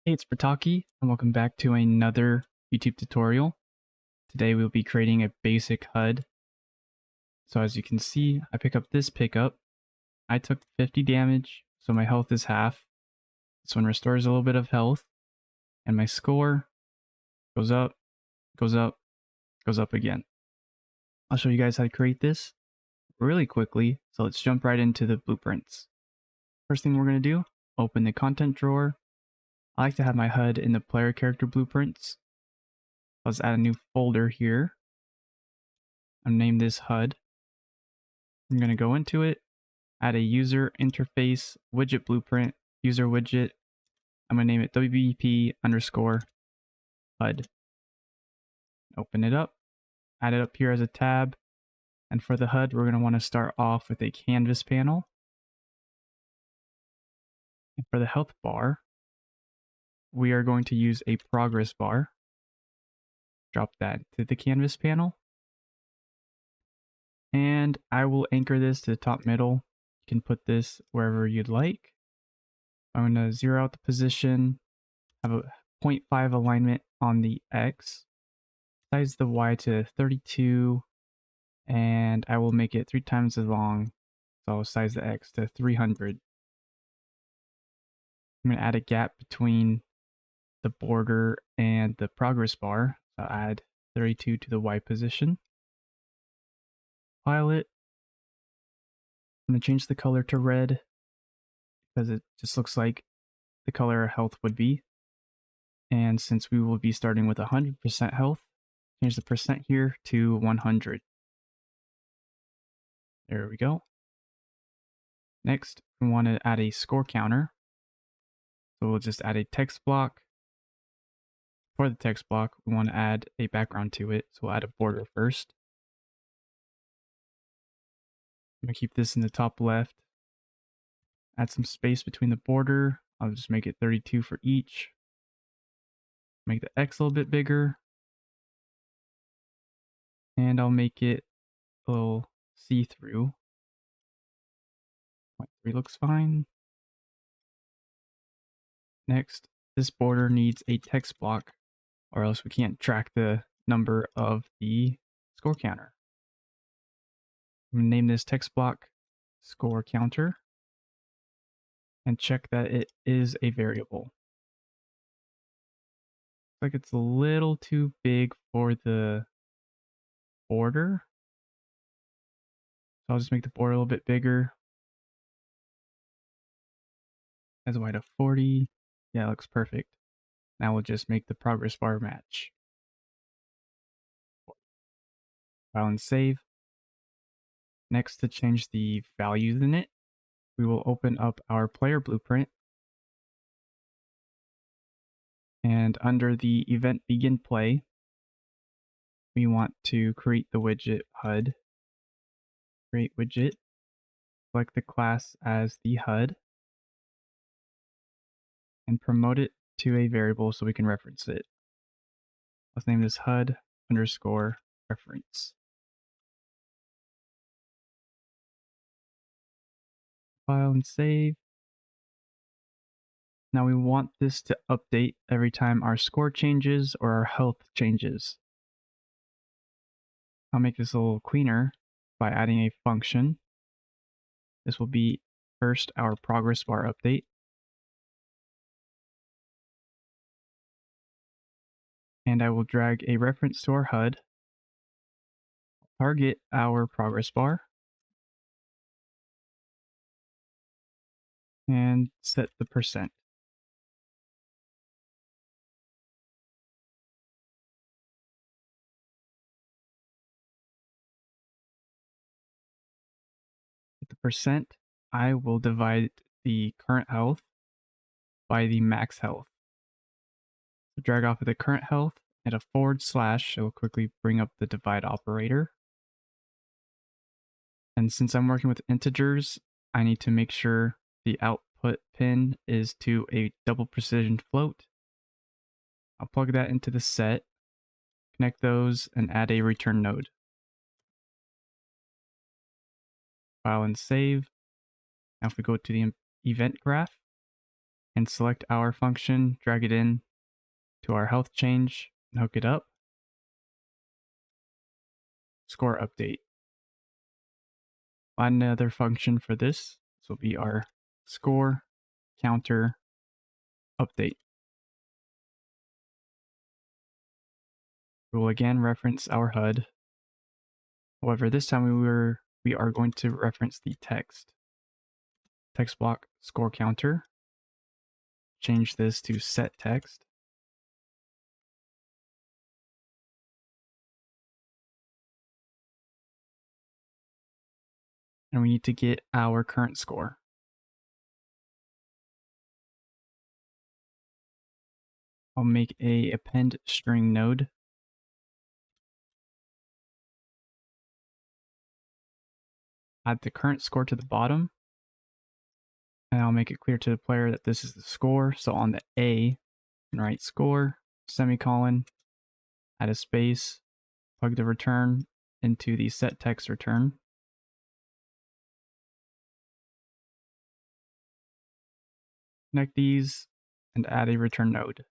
Hey, it's Bertaki, and welcome back to another YouTube tutorial. Today we'll be creating a basic HUD. So as you can see, I pick up this pickup. I took 50 damage, so my health is half. This one restores a little bit of health, and my score goes up, goes up, goes up again. I'll show you guys how to create this really quickly, so let's jump right into the blueprints. First thing we're going to do, open the content drawer. I like to have my HUD in the player character blueprints. Let's add a new folder here. I'm name this HUD. I'm going to go into it, add a user interface widget blueprint, user widget. I'm going to name it WBP underscore HUD. Open it up, add it up here as a tab. And for the HUD, we're going to want to start off with a canvas panel. And for the health bar, we are going to use a progress bar. Drop that to the canvas panel. And I will anchor this to the top middle. You can put this wherever you'd like. I'm going to zero out the position, have a 0.5 alignment on the X, size the Y to 32, and I will make it 3 times as long. So I'll size the X to 300. I'm going to add a gap between the border and the progress bar. So I'll add 32 to the Y position. File it. I'm going to change the color to red because it just looks like the color our health would be. And since we will be starting with 100% health, change the percent here to 100. There we go. Next, we want to add a score counter. So we'll just add a text block. For the text block, we want to add a background to it. So we'll add a border first. I'm going to keep this in the top left. Add some space between the border. I'll just make it 32 for each. Make the X a little bit bigger. And I'll make it a little see-through. 0.3 looks fine. Next, this border needs a text block, or else we can't track the number of the score counter. I'm going to name this text block score counter and check that it is a variable. Looks like it's a little too big for the border. So I'll just make the border a little bit bigger. As wide of 40. Yeah, it looks perfect. Now we'll just make the progress bar match. File and save. Next, to change the values in it, we will open up our player blueprint. And under the event begin play, we want to create the widget HUD. Create widget. Select the class as the HUD. And promote it to a variable so we can reference it. Let's name this HUD underscore reference. File and save. Now we want this to update every time our score changes or our health changes. I'll make this a little cleaner by adding a function. This will be first our progress bar update. And I will drag a reference to our HUD, target our progress bar, and set the percent. At the percent, I will divide the current health by the max health. So drag off of the current health and a /. It will quickly bring up the divide operator. And since I'm working with integers, I need to make sure the output pin is to a double precision float. I'll plug that into the set, connect those, and add a return node. File and save. Now if we go to the event graph, and select our function, drag it in to our health change, and hook it up. Score update. Find another function for this. This will be our score counter update. We will again reference our HUD. However, this time we are going to reference the text. Text block score counter. Change this to set text. And we need to get our current score. I'll make a append string node. Add the current score to the bottom. And I'll make it clear to the player that this is the score. So on the A, and write score, semicolon, add a space, plug the return into the set text return. Connect these and add a return node.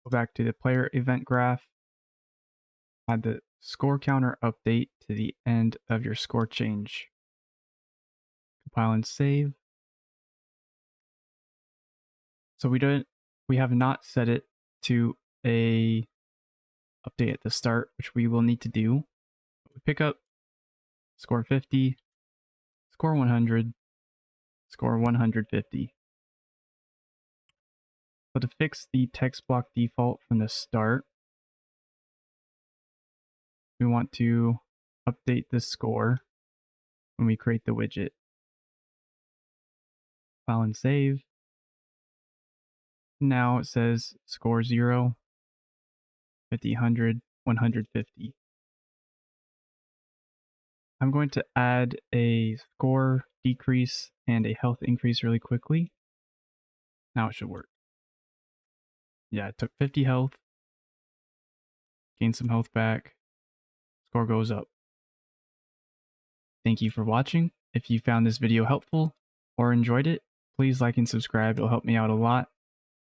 Go back to the player event graph. Add the score counter update to the end of your score change. Compile and save. So we have not set it to a update at the start, which we will need to do. We pick up score 50, score 100, score 150. So to fix the text block default from the start, we want to update the score when we create the widget. File and save. Now it says score 0, 50, 100, 150. I'm going to add a score decrease and a health increase really quickly. Now it should work. Yeah, it took 50 health, gained some health back, score goes up. Thank you for watching. If you found this video helpful or enjoyed it, please like and subscribe. It'll help me out a lot.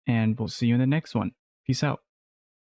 And we'll see you in the next one. Peace out.